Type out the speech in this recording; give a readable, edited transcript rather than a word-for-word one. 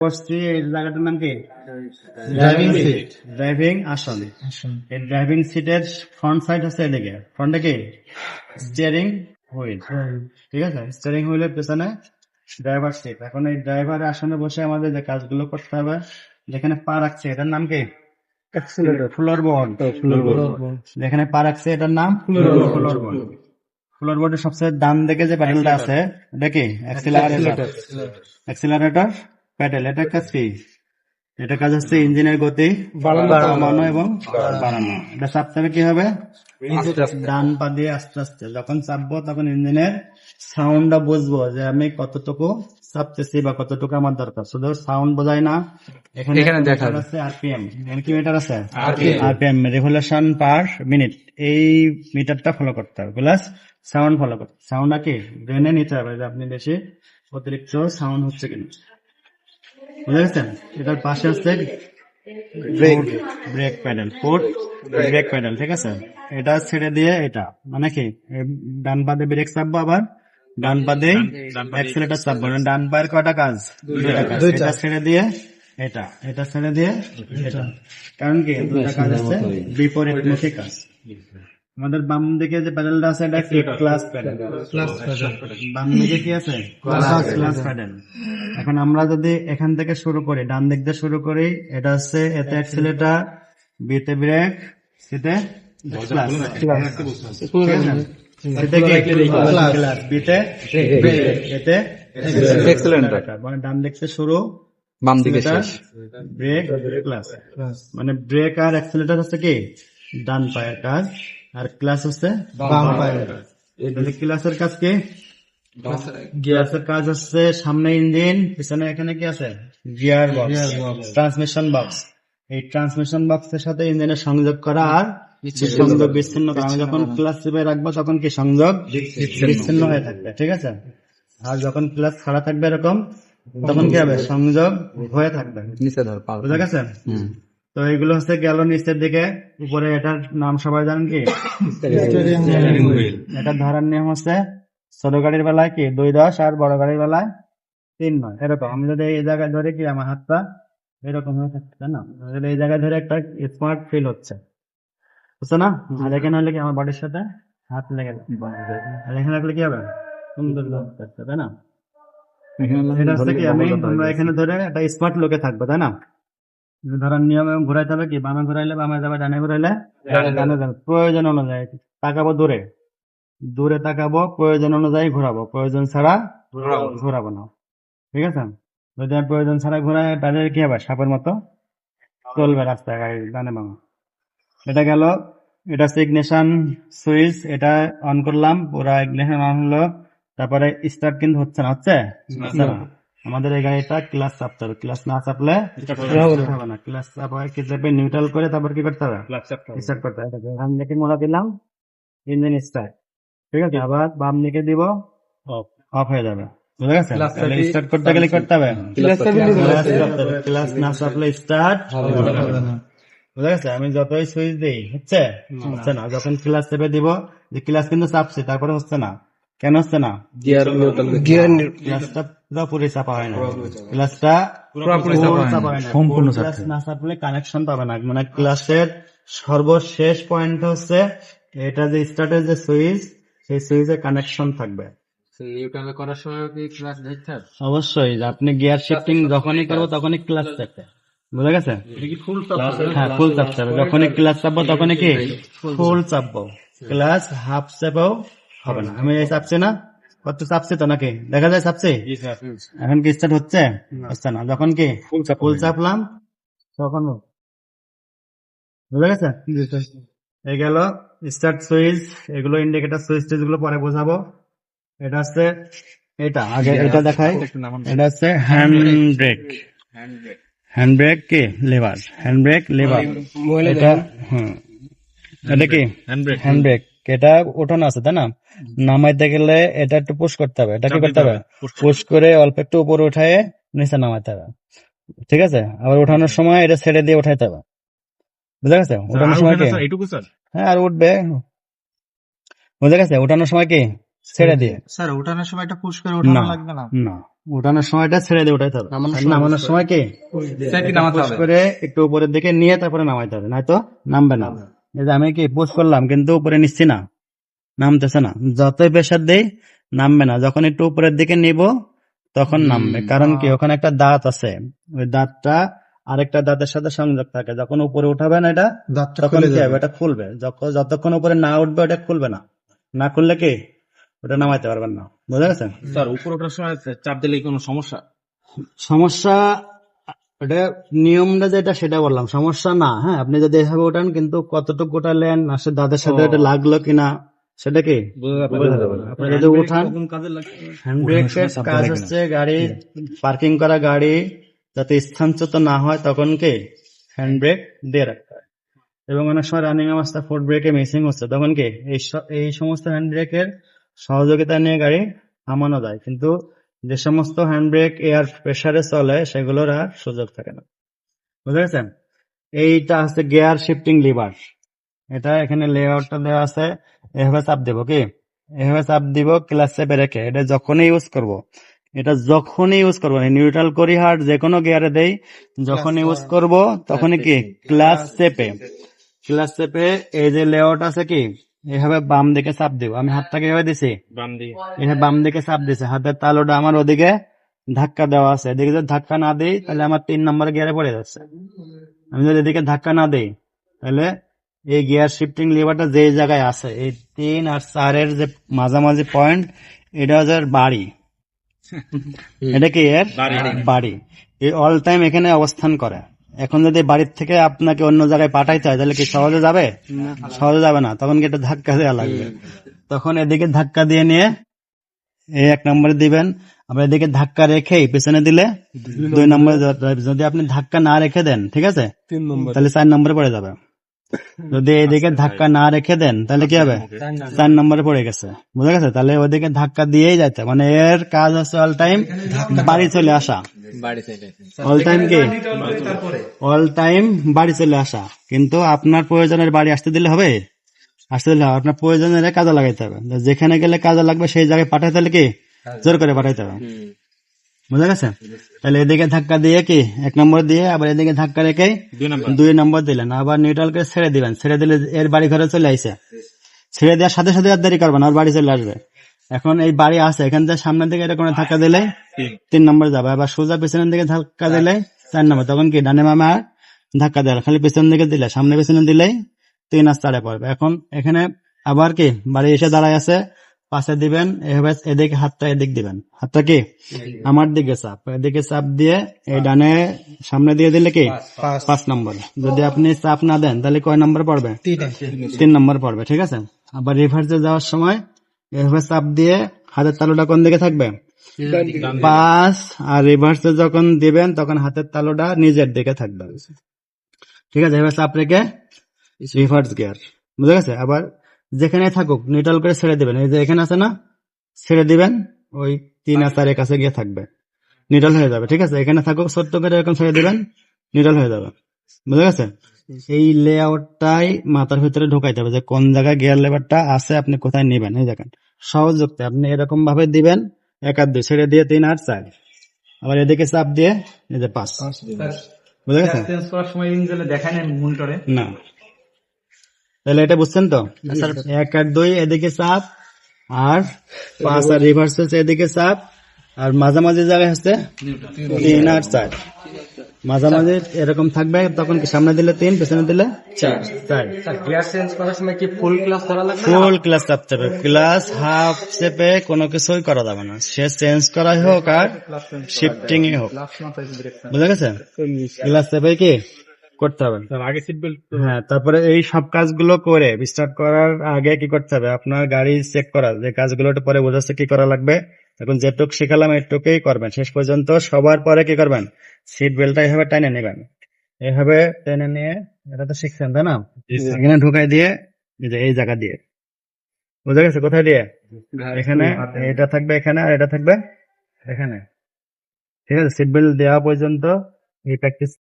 বসছি এই জায়গাটার নাম কি? Driving seat. ড্রাইভিং আসন। এই ড্রাইভিং সিটের ফ্রন্ট সাইড হচ্ছে এদিকে, ফ্রন্টে কি স্টিয়ারিং হুইল, ঠিক আছে? স্টিয়ারিং হুইলের পেছনে ড্রাইভার সিট। এখন এই ড্রাইভার আসনে বসে আমাদের যে কাজগুলো করতে হবে, যেখানে পা রাখছে এটার নাম কি? Floor board. যেখানে পা রাখছে এটার নাম ফ্লোর বোর্ড। ফ্লোর বোর্ডের সবচেয়ে ডান দিকে যে প্যাডেলটা আছে এটা কি? Accelerator pedal. এটার কাজ কি? এটা কাজ হচ্ছে ইঞ্জিনের গতি কমানো এবং বাড়ানো। এটা চাপতে হবে কি হবে? ডান পা দিয়ে আস্তে আস্তে যখন চাপবো তখন ইঞ্জিনের সাউন্ডটা বুঝবো যে আমি কতটুকু চাপতেছি বা কতটুকু আমার দরকার। শুধু সাউন্ড বোঝায় না, এখানে দেখা যাচ্ছে আরপিএম। কি মিটার আছে? RPM, revolution per minute. এই মিটারটা ফলো করতে হবে, প্লাস সাউন্ড ফলো করতে। সাউন্ডটা কি ব্রেনে নিতে হবে যে আপনি বেশি অতিরিক্ত সাউন্ড হচ্ছে কিনা, বুঝে গেছেন? এটার পাশে হচ্ছে brake pedal, foot brake pedal, ঠিক আছে? এটা ছেড়ে দিয়ে এটা মানে কি ডান পাতে ব্রেক চাপবো, আবার ডান পাতে অ্যাক্সিলারেটর চাপবো। ডান পায়ের কয়টা কাজ? দুইটা কাজ। এটা ছেড়ে দিয়ে এটা, এটা ছেড়ে দিয়ে এটা। কারণ কি দুইটা কাজ হচ্ছে বিপরীতমুখী কাজ। আমাদের বাম দিকে যে প্যাডেলটা আছে এটা ক্লাস প্যাডেল। বাম দিকে কি আছে? Clutch pedal. এখন আমরা যদি এখান থেকে শুরু করি, ডান দিক দিয়ে শুরু করি, এটা হচ্ছে এতে অ্যাক্সিলারেটর, বিতে ব্রেক, সিতে ক্লাস। বিতে এতে অ্যাক্সিলারেটর। মানে ডান দিক থেকে শুরু, বাম দিকে শেষ, ব্রেক ক্লাস। মানে ব্রেক আর অ্যাক্সিলারেটর হচ্ছে কি ডান পায়ের কাজ, আর ক্লাস হচ্ছে বাম পায়ের কাজ। ক্লাসের কাজ কি? গিয়ারের কাজ হচ্ছে সামনে ইঞ্জিন, পিছনে এখানে কি আছে? Gear box, transmission box. এই ট্রান্সমিশন বক্সের সাথে ইঞ্জিনের সংযোগ করা আর সংযোগ বিচ্ছিন্ন করা। আমি যখন ক্লাস চেপে রাখবো তখন কি সংযোগ বিচ্ছিন্ন হয়ে থাকবে, ঠিক আছে? আর যখন ক্লাস ছাড়া থাকবে এরকম, তখন কি হবে? সংযোগ হয়ে থাকবে। বুঝা গেছে? তো এগুলো হচ্ছে গেল নিচের দিকে। উপরে এটার নাম সবাই জানেন কি? এটা ধরার নিয়ম হচ্ছে ছোট গাড়ির বেলায় কি 2-10 আর বড় গাড়ির বেলায় 3-9 এরকম। আমি যদি এই জায়গায় ধরে কি আমার হাতটা এরকম হয়ে থাকছে, তাই না? এই জায়গায় ধরে একটা স্মার্ট ফিল হচ্ছে, বুঝছো না? আর এখানে হলে কি আমার বডির সাথে হাত লেগে যাবে, আর এখানে রাখলে কি হবে? সুন্দর লাগছে, তাই না? এটা হচ্ছে কি আমরা এখানে ধরে একটা স্মার্ট লোকে থাকবো, তাই না? ধরার নিয়ম এবং ঘুরাইতে হবে কি, বামে ঘুরাইলে বামে যাবে, ডানে ঘুরাইলে ডানে যাবে। প্রয়োজন অনুযায়ী তাকাবো, দূরে দূরে তাকাবো, প্রয়োজন অনুযায়ী ঘোরাবো, প্রয়োজন ছাড়া ঘোরাবো না, ঠিক আছে? যদি আমি প্রয়োজন ছাড়া ঘোরাই তাহলে কি হবে? সাপের মতো চলবে রাস্তায় গাড়ি ডানে বামে। এটা গেল, এটা হচ্ছে ইগনিশন সুইচ। এটা অন করলাম, পুরা ইগনিশন অন হলো। তারপরে স্টার্ট কিন্তু হচ্ছে না, হচ্ছে না। আমাদের এই গাড়িটা ক্লাস চাপতে হবে, ক্লাস না চাপলে হবে না। ক্লাস চাপায় কি চাপে নিউট্রাল করে তারপর কি করতে হবে? স্টার্ট করতে হবে। ডান দিকে মোড়া দিলাম, ইঞ্জিন স্টার্ট, ঠিক আছে? আবার বাম দিকে দিব, অফ হয়ে যাবে, বুঝা গেছে? স্টার্ট করতে গেলে করতে হবে ক্লাস না চাপলে স্টার্ট হবে না, বুঝা গেছে? আমি যতই সুইচ দিই হচ্ছে না। যখন ক্লাস চেপে দিব, যে ক্লাস কিন্তু চাপছি তারপরে হচ্ছে না, কেন হচ্ছে না? ক্লাসটা পুরোপুরি চাপা হয় না, ক্লাসটা চাপা হয় না। সম্পূর্ণ ক্লাস না চাপলে কানেকশন পাবে না। মানে ক্লাসের সর্বশেষ পয়েন্ট হচ্ছে এটা যে স্টার্টের যে সুইচ, সেই সুইচে কানেকশন থাকবে। করার সময় কি ক্লাস ধরতে হবে? অবশ্যই, আপনি গিয়ার শিফটিং যখনই করবো তখনই ক্লাস চাপবে, বুঝা গেছে? হ্যাঁ, ফুল চাপতে হবে। যখনই ক্লাস চাপবো তখনই কি ফুল চাপবো, ক্লাস হাফ চাপও হবে না। আমি এই চাপছি না, কত চাপছে তো নাকি দেখা যায় চাপছে? এখন কি স্টার্ট হচ্ছে? হচ্ছে না। যখন কি ফুল চাপলাম তখন, বুঝা গেছে? এই গেল স্টার্ট সুইচ। এগুলো ইন্ডিকেটর সুইচ গুলো পরে বোঝাবো। এটা হচ্ছে, এটা আগে এটা দেখাই। এটা হচ্ছে হ্যান্ড ব্রেক। হ্যান্ড ব্রেক কি লেভার, হ্যান্ড ব্রেক লেভার। এটা এটা কি হ্যান্ড ব্রেক। এটা ওঠানো আছে, তাই না? নামাইতে গেলে এটা একটু পুশ করতে হবে। এটা কি করতে হবে? পুশ করে অল্প একটু উপরে উঠায় নিচে নামাইতে হবে, ঠিক আছে? আবার ওঠানোর সময় এটা ছেড়ে দিয়ে উঠাইতে হবে, বুঝা গেছে? ওঠানোর সময় কি, হ্যাঁ আর উঠবে, বুঝা গেছে? ওঠানোর সময় কি ছেড়ে দিয়ে, স্যার ওঠানোর সময় একটা পুশ করে ওঠানো লাগবে না? না, উঠানোর সময়টা ছেড়ে দিয়ে উঠাইতে হবে, আর নামানোর সময় কি পুশ করে একটু উপরের দিকে নিয়ে তারপরে নামাইতে হবে, নয়তো নামবে না। এই যে আমি কি পুশ করলাম কিন্তু উপরে নিচ্ছি না, নামতেছে না, যতই প্রেসার দেই নামবে না। যখন একটু উপরের দিকে নিব তখন নামবে, কারণ কি ওখানে একটা দাঁত আছে, ওই দাঁতটা আরেকটা দাঁতের সাথে সংযোগ থাকে। যখন উপরে উঠাবেন এটা, তখন কি হবে, এটা খুলবে। যতক্ষণ উপরে না উঠবে ওটা খুলবে না, না খুললে কি ওটা নামাইতে পারবেন না। বুঝা গেছে? স্যার উপর ওঠার সময় চাপ দিলে কি কোনো সমস্যা? সমস্যা, ওটা নিয়মটা যেটা সেটা বললাম, সমস্যা না। হ্যাঁ, আপনি যদি এভাবে ওঠান, কিন্তু কতটুকু ওঠালেন, আসলে দাঁতের সাথে এটা লাগলো কিনা সেটা কি বোঝা যাবে না। আপনি যদি উঠান, হ্যান্ড ব্রেকের কাজ হচ্ছে গাড়ি পার্কিং করা গাড়ি যাতে স্থানচ্যুত না হয় তখন কি হ্যান্ড ব্রেক দিয়ে রাখতে হয়। এবং অনেক সময় রানিং অবস্থা ফুট ব্রেকে মিসিং হচ্ছে, তখন কি এই সমস্ত হ্যান্ড ব্রেকের সহযোগিতা নিয়ে গাড়ি থামানো যায়। কিন্তু যে সমস্ত হ্যান্ড ব্রেক এয়ার প্রেসারে চলে সেগুলোর আর সুযোগ থাকে না। বুঝতে পেরেছেন? এইটা হচ্ছে গিয়ার শিফটিং লিভার। এটা এখানে লেআউটটা দেওয়া আছে, এভাবে চাপ দেবো কি, এভাবে চাপ দিব ক্লাস চেপে রেখে। এটা যখনই ইউজ করব, নিউট্রাল করি হার্ট যে কোনো গিয়ারে দেই, যখন ইউজ করব তখনই কি ক্লাস চেপে এই যে লেআউট আছে কি, এভাবে বাম দিকে চাপ দিব। আমি হাতটাকে এভাবে দিছি, এখানে বাম দিকে চাপ দিছে, হাতের তালুটা আমার ওদিকে ধাক্কা দেওয়া আছে। এদিকে যদি ধাক্কা না দিই তাহলে আমার 3 নম্বর গিয়ারে পড়ে যাচ্ছে। আমি যদি এদিকে ধাক্কা না দিই তাহলে এই গিয়ার শিফটিং লিভারটা যে জায়গায় আছে, এই 3 আর 4 এর যে মাঝামাঝি পয়েন্ট, এটা হচ্ছে বাড়ি। এটা কি এর বাড়ি, এই অল টাইম এখানে অবস্থান করে। এখন যদি বাড়ির থেকে আপনাকে অন্য জায়গায় পাঠাইতে হয় তাহলে কি সহজে যাবে? সহজে যাবে না, তখন কি একটা ধাক্কা দেওয়া লাগবে। তখন এদিকে ধাক্কা দিয়ে নিয়ে এই 1 নম্বরে দিবেন, আবার এদিকে ধাক্কা রেখেই পেছনে দিলে 2 নম্বরে যাবে। যদি আপনি ধাক্কা না রেখে দেন, ঠিক আছে, তাহলে 4 নম্বরে পড়ে যাবে। যদি এদিকে ধাক্কা না রেখে দেন তাহলে কি হবে, 4 নম্বরে পড়ে গেছে। বুঝা গেছে? তাহলে ওদিকে ধাক্কা দিয়েই যাইতে, মানে এর কাজ হচ্ছে অল টাইম বাড়ি চলে আসা। অল টাইম কি, অল টাইম বাড়ি চলে আসা। কিন্তু আপনার প্রয়োজনের বাড়ি আসতে দিলে হবে, আপনার প্রয়োজনের কাজে লাগাইতে হবে। যেখানে গেলে কাজে লাগবে সেই জায়গায় পাঠাইতে হলে কি জোর করে পাঠাইতে হবে। বুঝা গেছে? তাহলে এদিকে ধাক্কা দিয়ে কি 1 নম্বর দিয়ে আবার এদিকে ধাক্কা রেখে 2 নম্বর দিলেন, আবার নিউট্রালকে ছেড়ে দিবেন। ছেড়ে দিলে এর বাড়ি ঘরে চলে আইছে, ছেড়ে দেওয়ার সাথে সাথে আর দেরি করবেন, আর বাড়ি চলে আসবে। এখন এই বাড়ি আছে, এখান থেকে সামনের দিকে এরকম ধাক্কা দিলে 3 নম্বর যাবে, আবার সোজা পিছনের দিকে ধাক্কা দিলে 4 নম্বর। তখন কি ডানে বামে আর ধাক্কা দেওয়া, খালি পিছন দিকে দিলে, সামনে পিছনে দিলেই 3 আর 4 পড়বে। এখন এখানে আবার কি বাড়ি এসে দাঁড়ায় আছে, পাশে দিবেন, এভাবে এদিকে হাতটা এদিক দিবেন, হাতটা কি আমার দিকে চাপ, এদিকে চাপ দিয়ে এই ডানে সামনে দিয়ে দিলে কি 5 নম্বর। যদি আপনি চাপ না দেন তাহলে কয় নম্বর পড়বে? 3 নম্বর পড়বে। ঠিক আছে? আবার রিভার্সে যাওয়ার সময় এভাবে চাপ দিয়ে হাতের তালুটা কোন দিকে থাকবে? 5। আর রিভার্সে যখন দিবেন তখন হাতের তালুটা নিজের দিকে থাকবে। ঠিক আছে? এবার চাপ রেখে রিভার্স গিয়ার। বুঝা গেছে? আবার যেখানে থাকুক নিউট্রাল করে ছেড়ে দিবেন। এই যে এখানে আছে না, ছেড়ে দিবেন, ওই 3 আর 4 এর কাছে গিয়ে থাকবে, নিউট্রাল হয়ে যাবে। ঠিক আছে? এখানে থাকুক, ছোট্ট করে এরকম ছেড়ে দিবেন, নিউট্রাল হয়ে যাবে। বুঝা গেছে? এই লেআউটটাই মাথার ভিতরে ঢোকাইতে হবে যে কোন জায়গায় গিয়ার লেভারটা আছে, আপনি কোথায় নেবেন। এই দেখেন সহজ যুক্তি, আপনি এরকম ভাবে দিবেন 1 আর 2 ছেড়ে দিয়ে 3 আর 4, আবার এদিকে চাপ দিয়ে এই যে 5। বুঝা গেছে? না, তাহলে এটা বুঝছেন তো? 1 আর 2 এদিকে চাপ, আর 5 আর রিভার্স হচ্ছে এদিকে চাপ, আর মাঝামাঝি জায়গায় হচ্ছে 3 আর 4। মাঝামাঝি এরকম থাকবে, তখন কি সামনে দিলে 3, পেছনে দিলে 4। গিয়ার চেঞ্জ করার সময় কি ফুল ক্লাস করা লাগবে? ফুল ক্লাস চাপতে হবে, ক্লাস হাফ চেপে কোনো কিছুই করা যাবে না। সে চেঞ্জ করাই হোক আর শিফটিং হোক। বুঝা গেছে? ক্লাস চেপে কি করতে হবে আগে সিট বেল্ট। হ্যাঁ, তারপরে এই সব কাজগুলো করে স্টার্ট করার আগে কি করতে হবে, আপনার গাড়ি চেক করা, যে কাজগুলো একটু পরে বোঝাচ্ছে কি করা লাগবে। এখন যেটুক শিখালাম এটুকুই করবেন শেষ পর্যন্ত। সবার পরে কি করবেন, সিট বেল্টটা এভাবে টেনে নেবেন, এভাবে টেনে নিয়ে, এটা তো শিখছেন তাই না, এখানে ঢুকাই দিয়ে এই জায়গা দিয়ে। বুঝা গেছে? কোথায় দিয়ে? এখানে এটা থাকবে এখানে, আর এটা থাকবে এখানে। ঠিক আছে? সিট বেল্ট দেওয়া পর্যন্ত এই প্র্যাকটিস